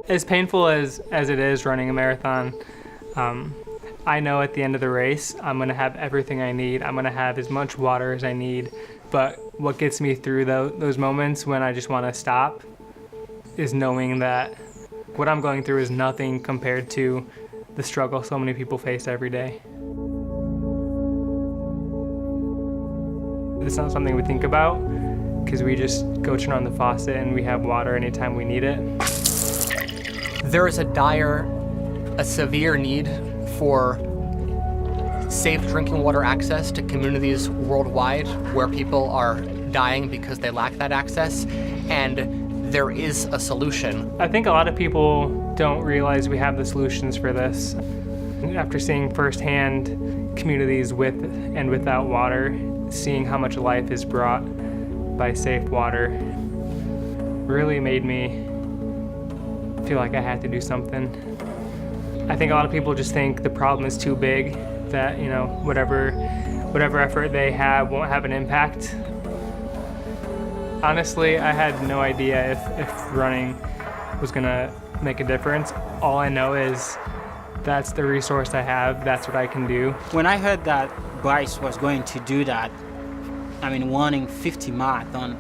As painful as it is running a marathon, I know at the end of the race, I'm gonna have everything I need. I'm gonna have as much water as I need. But what gets me through those moments when I just wanna stop is knowing that what I'm going through is nothing compared to the struggle so many people face every day. It's not something we think about because we just go turn on the faucet and we have water anytime we need it. There is a severe need for safe drinking water access to communities worldwide where people are dying because they lack that access, and there is a solution. I think a lot of people don't realize we have the solutions for this. After seeing firsthand communities with and without water, seeing how much life is brought by safe water really made me feel like I had to do something. I think a lot of people just think the problem is too big, that whatever effort they have won't have an impact. Honestly, I had no idea if running was gonna make a difference. All I know is that's the resource I have, that's what I can do. When I heard that Bryce was going to do that, running 50 marathon,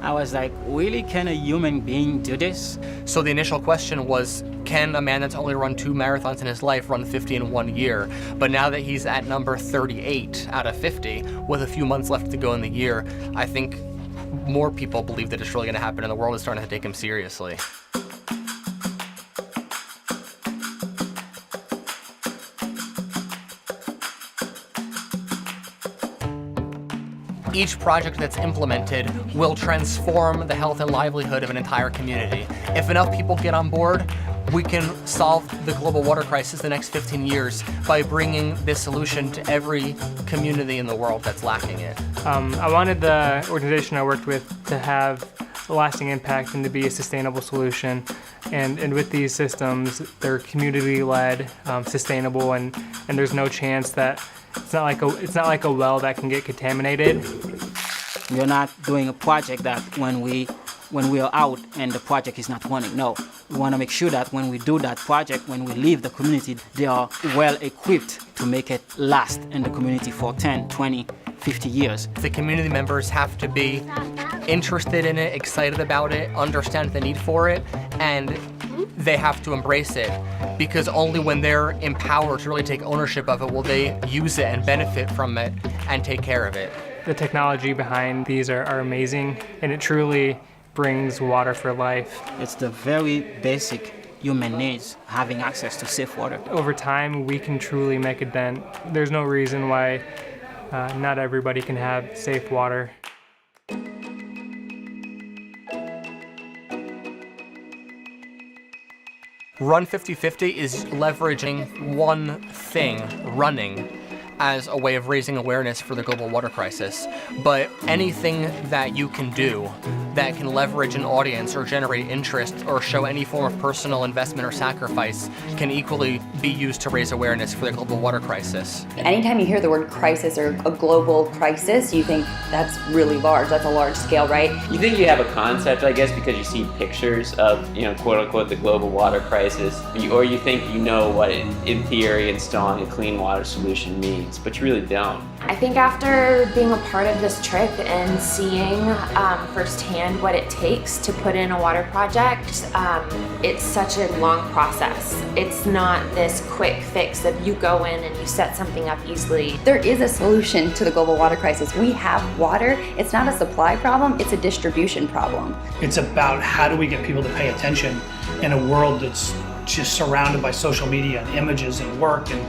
I was like, really, can a human being do this? So the initial question was, can a man that's only run 2 marathons in his life run 50 in 1 year? But now that he's at number 38 out of 50, with a few months left to go in the year, I think more people believe that it's really gonna happen, and the world is starting to take him seriously. Each project that's implemented will transform the health and livelihood of an entire community. If enough people get on board, we can solve the global water crisis the next 15 years by bringing this solution to every community in the world that's lacking it. I wanted the organization I worked with to have a lasting impact and to be a sustainable solution. And with these systems, they're community-led, sustainable, and there's no chance that it's not like a well that can get contaminated. We're not doing a project that when we are out and the project is not running. No, we want to make sure that when we do that project, when we leave the community, they are well equipped to make it last in the community for 10, 20, 50 years. The community members have to be interested in it, excited about it, understand the need for it, and they have to embrace it, because only when they're empowered to really take ownership of it will they use it and benefit from it and take care of it. The technology behind these are amazing, and it truly brings water for life. It's the very basic human needs, having access to safe water. Over time, we can truly make a dent. There's no reason why not everybody can have safe water. Run5050 is leveraging one thing, running, as a way of raising awareness for the global water crisis. But anything that you can do that can leverage an audience or generate interest or show any form of personal investment or sacrifice can equally be used to raise awareness for the global water crisis. Anytime you hear the word crisis or a global crisis, you think that's really large, that's a large scale, right? You think you have a concept, I guess, because you see pictures of, quote unquote, the global water crisis, or you think you know what, in theory, installing a clean water solution means, but you really don't. I think after being a part of this trip and seeing firsthand what it takes to put in a water project, it's such a long process. It's not this quick fix that you go in and you set something up easily. There is a solution to the global water crisis. We have water. It's not a supply problem, it's a distribution problem. It's about how do we get people to pay attention in a world that's just surrounded by social media and images and work and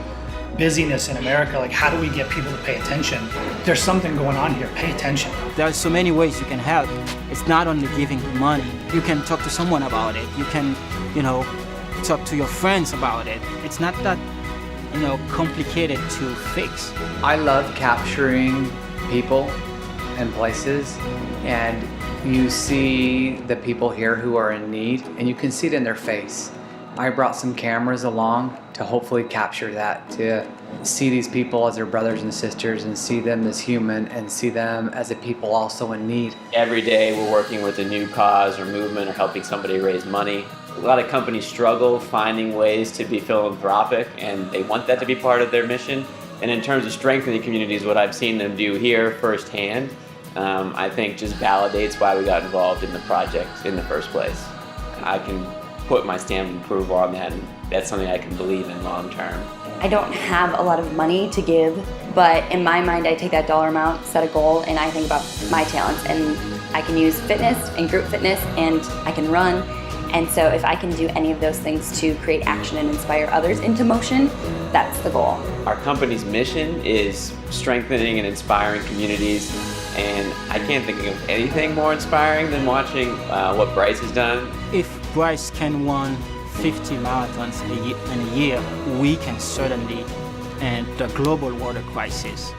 busyness in America. Like, how do we get people to pay attention? There's something going on here. Pay attention. There are so many ways you can help. It's not only giving money. You can talk to someone about it. You can, talk to your friends about it. It's not that, complicated to fix. I love capturing people and places, and you see the people here who are in need, and you can see it in their face. I brought some cameras along to hopefully capture that, to see these people as their brothers and sisters and see them as human and see them as a people also in need. Every day we're working with a new cause or movement or helping somebody raise money. A lot of companies struggle finding ways to be philanthropic, and they want that to be part of their mission. And in terms of strengthening communities, what I've seen them do here firsthand, I think just validates why we got involved in the project in the first place. I can put my stamp of approval on that, and that's something I can believe in long term. I don't have a lot of money to give, but in my mind, I take that dollar amount, set a goal, and I think about my talents. And I can use fitness and group fitness, and I can run. And so if I can do any of those things to create action and inspire others into motion, that's the goal. Our company's mission is strengthening and inspiring communities, and I can't think of anything more inspiring than watching what Bryce has done. If Bryce can run 50 marathons in a year, we can certainly end the global water crisis.